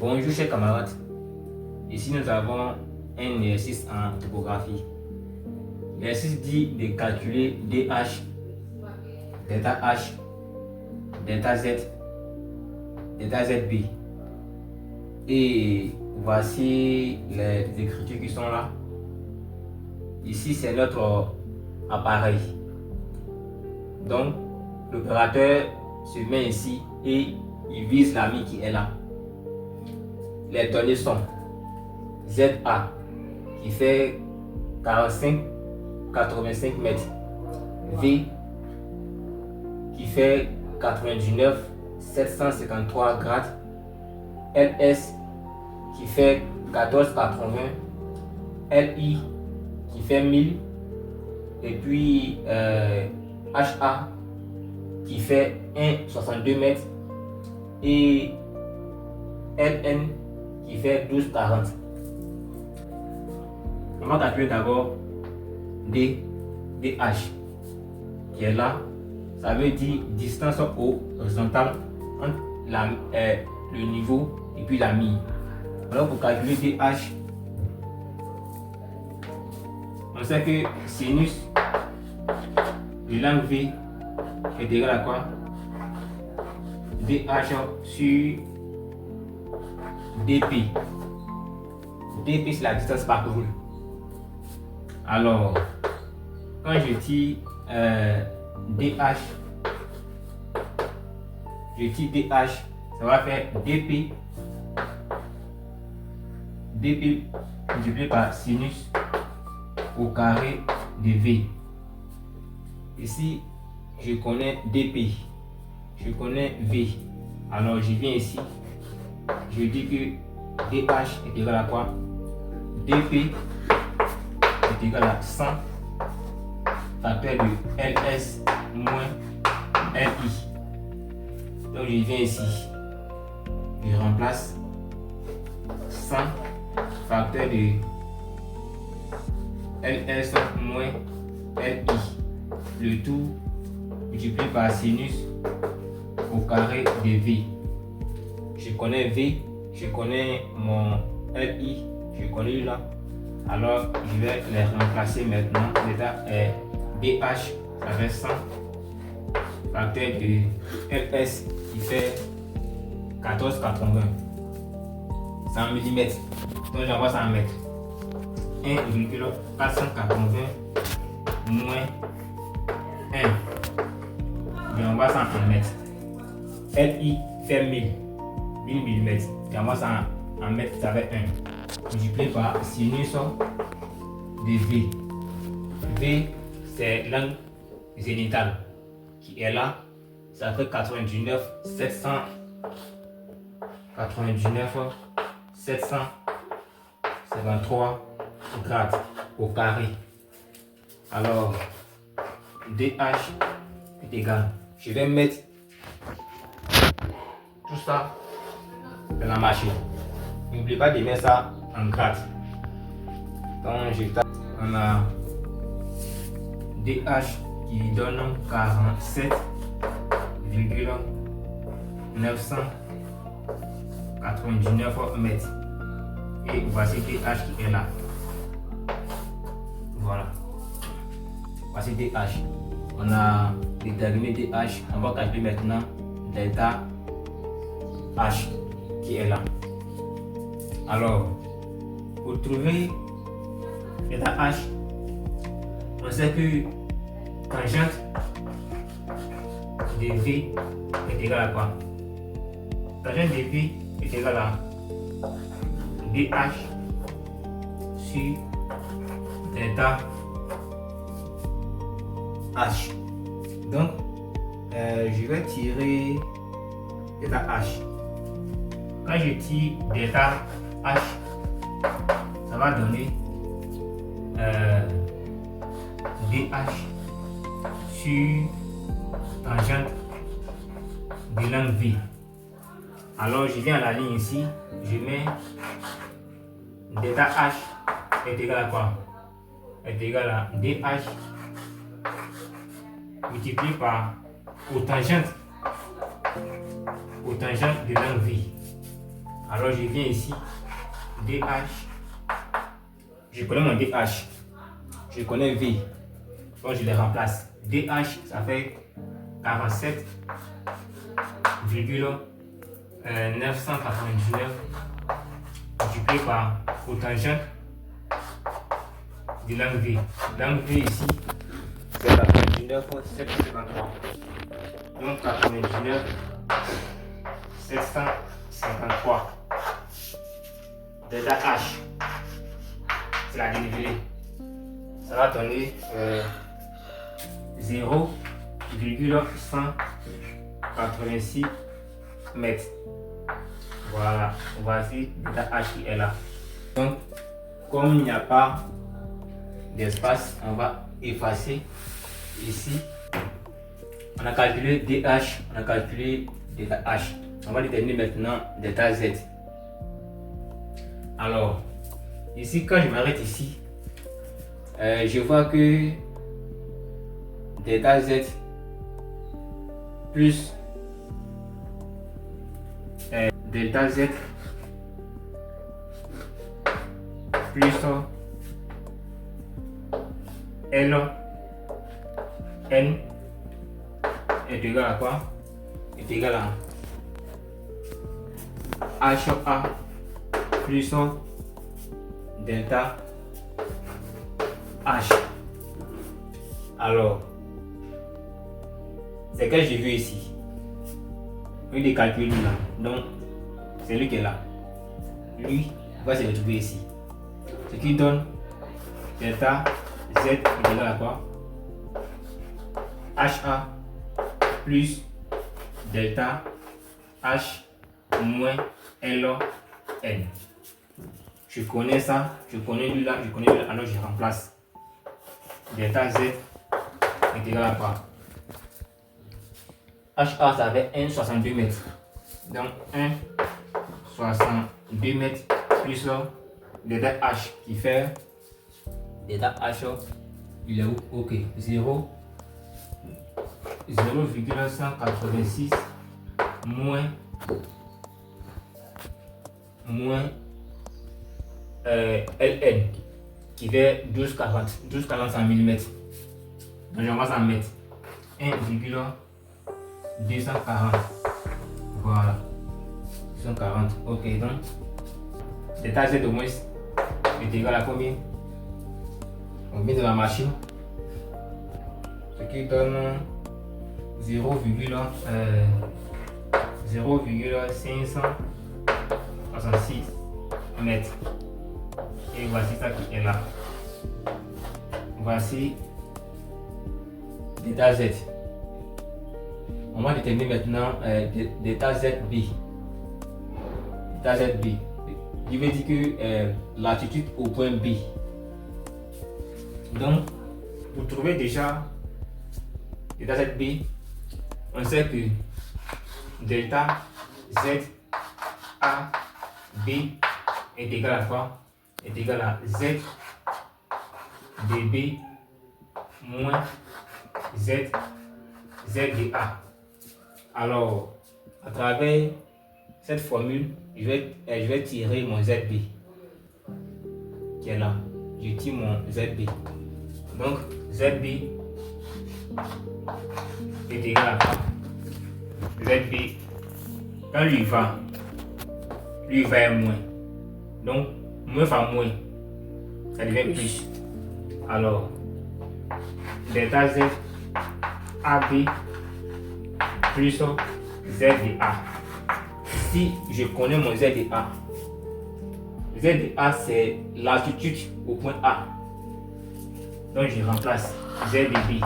Bonjour chers camarades, ici nous avons un exercice en topographie. L'exercice dit de calculer DH, delta H, delta Z, delta ZB. Et voici les écritures qui sont là. Ici c'est notre appareil. Donc l'opérateur se met ici et il vise l'ami qui est là. Les données sont ZA qui fait 85 mètres, V qui fait 99 753 grades, LS qui fait 1480, LI qui fait 1000 et puis HA qui fait 1,62 mètres et LN qui fait 12,40. On va calculer d'abord DH qui est là. Ça veut dire distance horizontale entre le niveau et puis la mie. Alors pour calculer DH, on sait que sinus de l'angle V est égal à quoi? DH sur DP. DP c'est la distance parcourue. Alors, quand je tire DH, ça va faire DP multiplié par sinus au carré de V. Ici, je connais DP, je connais V. Alors, je viens ici, je dis que DH est égal à quoi? DP est égal à 100 facteur de LS moins LI. Donc, je viens ici, je remplace 100 facteur de LS moins LI. Le tout multiplié par sinus au carré de V. Je connais V, je connais mon LI, je connais là. Alors je vais les remplacer maintenant. L'état est DH, ça fait 100 facteur de LS qui fait 14,80 100 mm. Donc j'envoie ça en mètres. 1,480 moins 1. J'envoie ça en mètres. LI fait 1000 mm. J'envoie ça en mètres, ça fait 1. Multiplié par sinus de V. V c'est l'angle zénital qui est là. Ça fait 99 753 grades au carré. Alors DH est égal. Je vais mettre tout ça dans la machine. N'oubliez pas de mettre ça en grade. Donc je tape. On a DH qui donne 47,999 mètres. Et voici DH qui est là. Voilà. Voici DH. On a déterminé DH. On va calculer maintenant delta H qui est là. Alors, pour trouver delta H, on sait que tangente de V est égal à quoi? Tangente de V est égal à DH sur delta H. Donc, je vais tirer delta H. Quand je tire delta H, ça va donner DH sur tangente de l'angle V. Alors je viens à la ligne ici, je mets delta H est égal à quoi? Est égal à DH multiplié par cotangente de l'angle V. Alors je viens ici, DH. Je connais mon DH. Je connais V. Donc je les remplace. DH, ça fait 47,999 multiplié par cotangente de l'angle V. L'angle V ici, c'est 99,753. Donc 99,753. Delta H, c'est la dénivelée. Ça va donner 0,186 mètres. Voilà, voici delta H qui est là. Donc, comme il n'y a pas d'espace, on va effacer ici. On a calculé DH, on a calculé delta H. On va déterminer maintenant delta Z. Alors, ici, quand je m'arrête ici, je vois que delta Z plus delta Z plus L N est égal à quoi? Est égal à HA plus delta H. Alors, c'est que j'ai vu ici. Lui, il calcule là. Donc, c'est lui qui est là. Lui, va se retrouver ici. Ce qui donne delta Z est égal à quoi? HA plus delta H moins LN. Je connais ça, je connais lui là, alors je remplace. Delta Z est égal à quoi? HA, ça avait 1,62 mètres. Donc 1,62 mètres plus delta H qui fait delta H, il est où? Ok, 0,186 moins LN qui fait 12,40 en millimètres. Donc je vais en mettre 1,240. Voilà. 240. Ok, donc delta Z au moins est égal à combien? On met dans la machine. Ce qui donne 0,566 mètres. Et voici ça qui est là. Voici delta Z. On va déterminer maintenant delta ZB. Delta ZB. Il veut dire que l'altitude au point B. Donc, pour trouver déjà delta ZB, on sait que delta Z A B est égal à quoi? Est égal à Z dB moins Z ZDA. Alors, à travers cette formule, je vais tirer mon ZB qui est là. Je tire mon ZB. Donc, ZB est égal à quoi? ZB, quand lui va est moins. Donc, moins fois moins, ça devient plus. Alors, delta Z AB plus ZDA. Si je connais mon ZDA, ZDA c'est l'altitude au point A. Donc je remplace ZDB.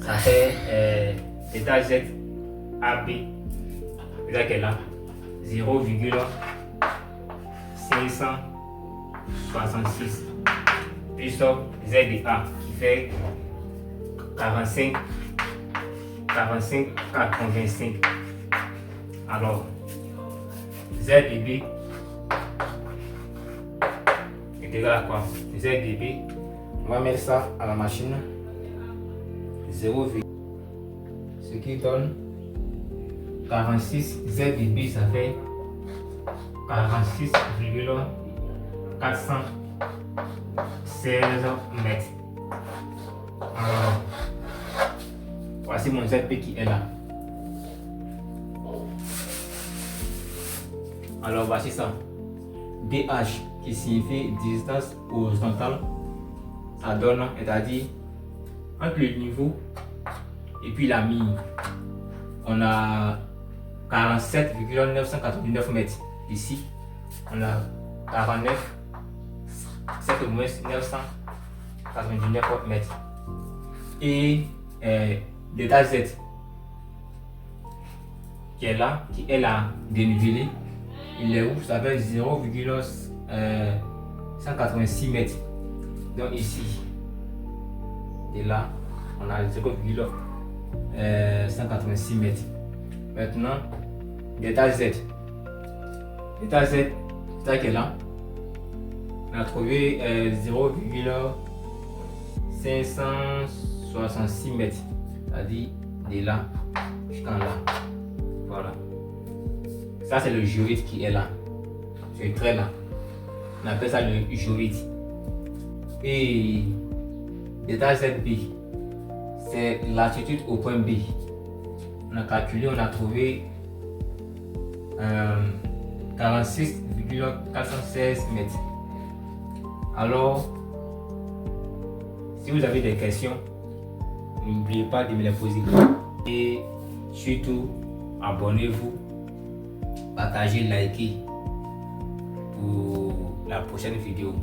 Ça fait delta Z AB. C'est là qu'elle a 0,566 plus ZDA qui fait 45,85. Alors, ZDB est égal à quoi? ZDB, on va mettre ça à la machine. 0, ce qui donne 46 Z et B, ça fait 46,416 mètres. Alors, voici mon ZP qui est là. Alors voici ça. DH qui signifie distance horizontale. Ça donne, c'est-à-dire entre le niveau et puis la mine. On a 47,989 mètres. Ici, on a 49, 7 moins 999 mètres. Et l'état Z qui est là dénivelé. Il est où? Ça fait 0,186 mètres. Donc ici et là, on a 0,186 mètres. Maintenant, l'état Z. L'état Z, c'est ça qui est là. On a trouvé 0,566 mètres. C'est-à-dire de là jusqu'en là. Voilà. Ça, c'est le géoïde qui est là. C'est très là. On appelle ça le géoïde. Et l'état ZB, c'est l'altitude au point B. On a calculé, on a trouvé 46,416 mètres. Alors, si vous avez des questions, n'oubliez pas de me les poser. Et surtout, abonnez-vous, partagez, likez pour la prochaine vidéo.